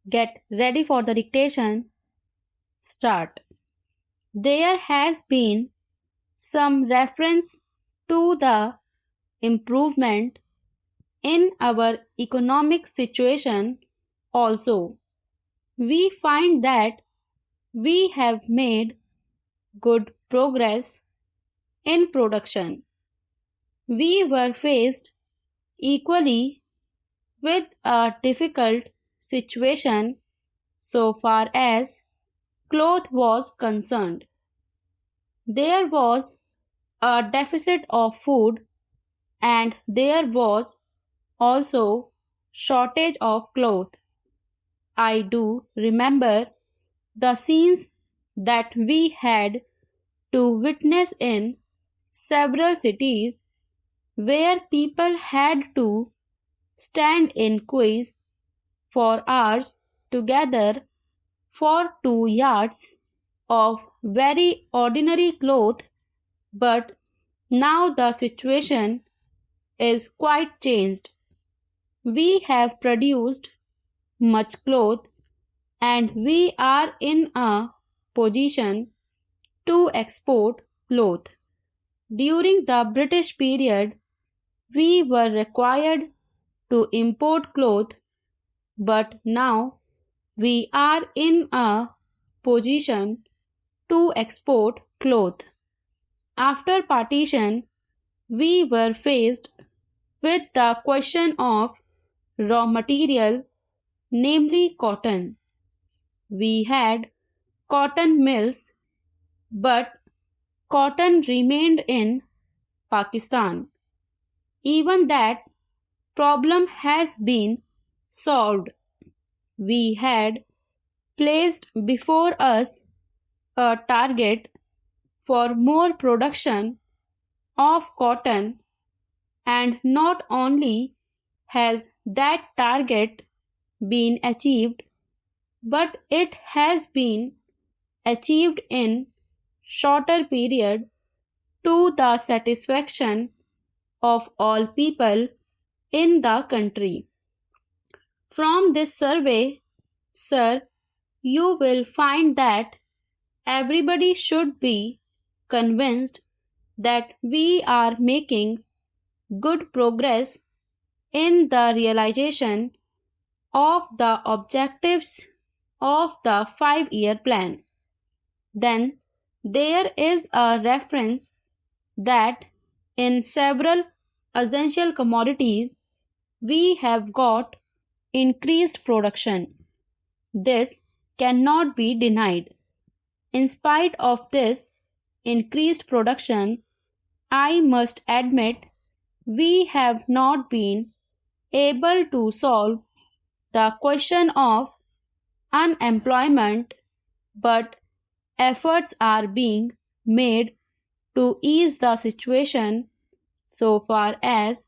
Get ready for the dictation. Start. There has been some reference to the improvement in our economic situation also. We find that we have made good progress in production. We were faced equally with a difficult situation so far as cloth was concerned. There was a deficit of food and there was also shortage of cloth. I do remember the scenes that we had to witness in several cities where people had to stand in queues for hours together for 2 yards of very ordinary cloth, but now the situation is quite changed. We have produced much cloth and we are in a position to export cloth. During the British period, we were required to import cloth, but now we are in a position to export cloth. After partition, we were faced with the question of raw material, namely cotton. We had cotton mills, but cotton remained in Pakistan. Even that problem has been solved. We had placed before us a target for more production of cotton, and not only has that target been achieved, but it has been achieved in shorter period to the satisfaction of all people in the country. From this survey, sir, you will find that everybody should be convinced that we are making good progress in the realization of the objectives of the 5-year plan. Then there is a reference that in several essential commodities we have got increased production. This cannot be denied. In spite of this increased production, I must admit we have not been able to solve the question of unemployment, but efforts are being made to ease the situation so far as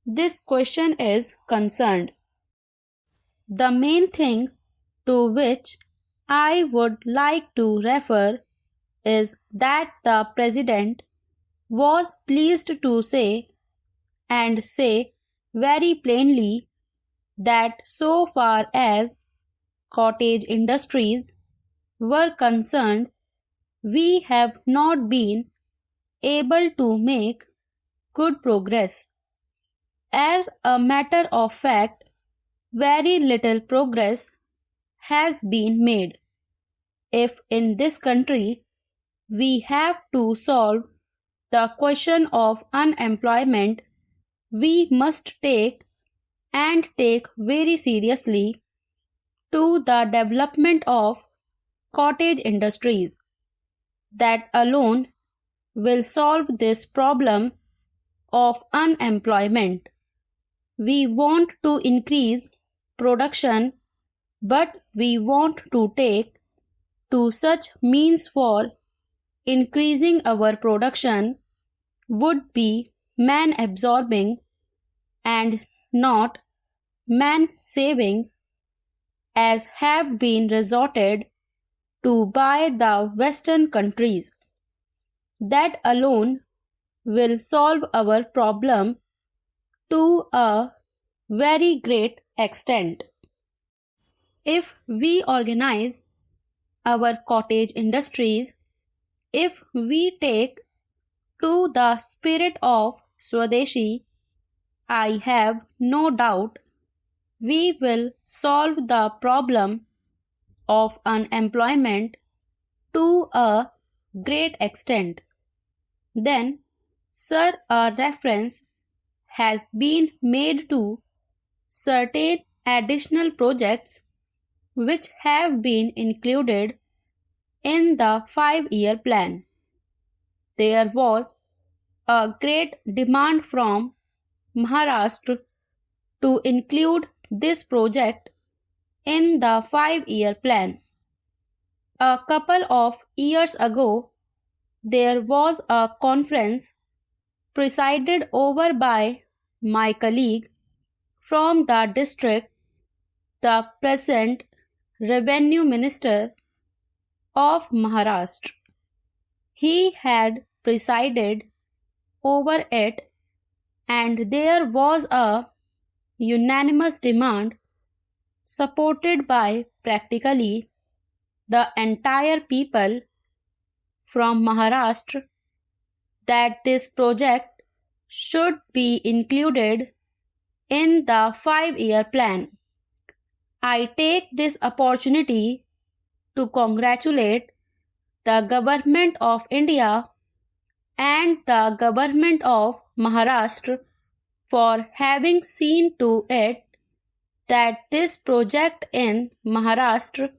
this question is concerned. The main thing to which I would like to refer is that the President was pleased to say, and say very plainly, that so far as cottage industries were concerned, we have not been able to make good progress. As a matter of fact, very little progress has been made. If in this country we have to solve the question of unemployment, we must take very seriously to the development of cottage industries. That alone will solve this problem of unemployment. We want to increase production, but we want to take to such means for increasing our production would be man absorbing and not man saving, as have been resorted to by the Western countries. That alone will solve our problem to a very great extent. If we organize our cottage industries, if we take to the spirit of Swadeshi, I have no doubt we will solve the problem of unemployment to a great extent. Then, sir, a reference has been made to certain additional projects which have been included in the 5-year plan. There was a great demand from Maharashtra to include this project in the 5-year plan. A couple of years ago, there was a conference presided over by my colleague from the district, the present Revenue Minister of Maharashtra. He had presided over it, and there was a unanimous demand supported by practically the entire people from Maharashtra that this project should be included in the 5-year plan. I take this opportunity to congratulate the Government of India and the Government of Maharashtra for having seen to it that this project in Maharashtra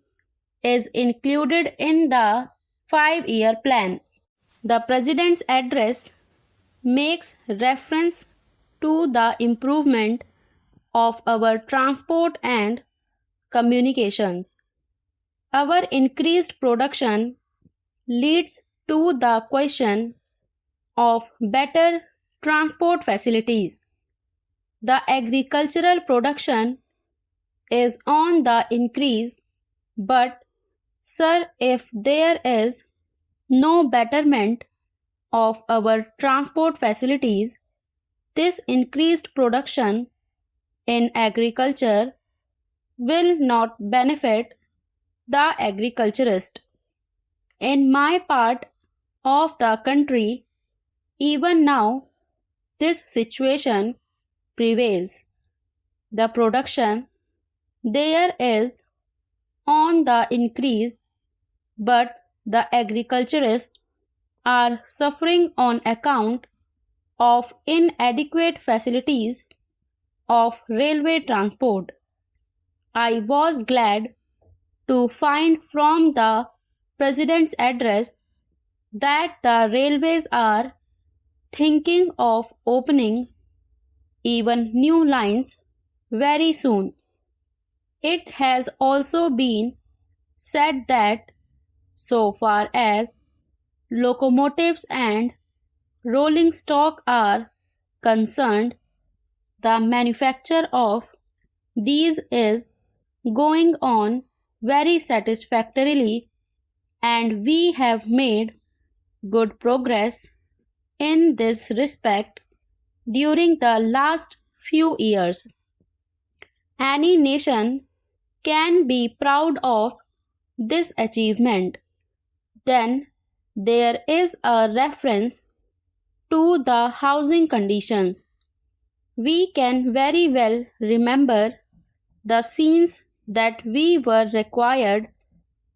is included in the 5-year plan. The President's address makes reference to the improvement of our transport and communications. Our increased production leads to the question of better transport facilities. The agricultural production is on the increase, but sir, if there is no betterment of our transport facilities, this increased production in agriculture will not benefit the agriculturist. In my part of the country, even now, this situation prevails. The production there is on the increase, but the agriculturists are suffering on account of inadequate facilities of railway transport. I was glad to find from the President's address that the railways are thinking of opening even new lines very soon. It has also been said that so far as locomotives and rolling stock are concerned, the manufacture of these is going on very satisfactorily, and we have made good progress in this respect during the last few years. Any nation can be proud of this achievement. Then there is a reference to the housing conditions. We can very well remember the scenes that we were required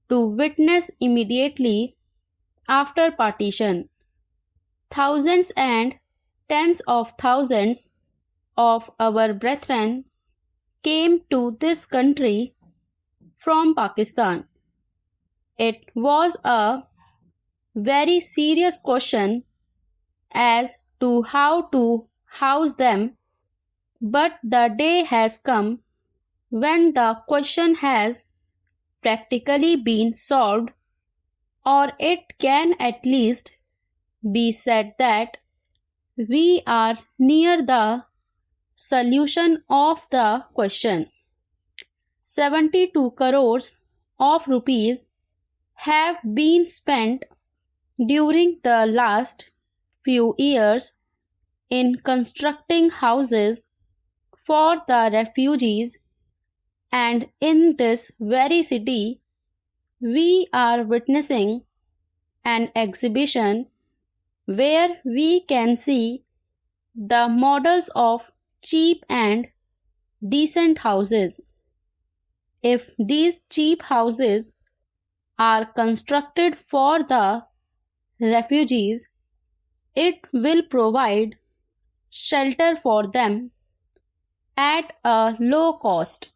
to witness immediately after partition. Thousands and tens of thousands of our brethren came to this country from Pakistan. It was a very serious question as to how to house them, but the day has come when the question has practically been solved, or it can at least be said that we are near the solution of the question. 72 crores of rupees have been spent during the last few years in constructing houses for the refugees And in this very city, we are witnessing an exhibition where we can see the models of cheap and decent houses. If these cheap houses are constructed for the refugees, it will provide shelter for them at a low cost.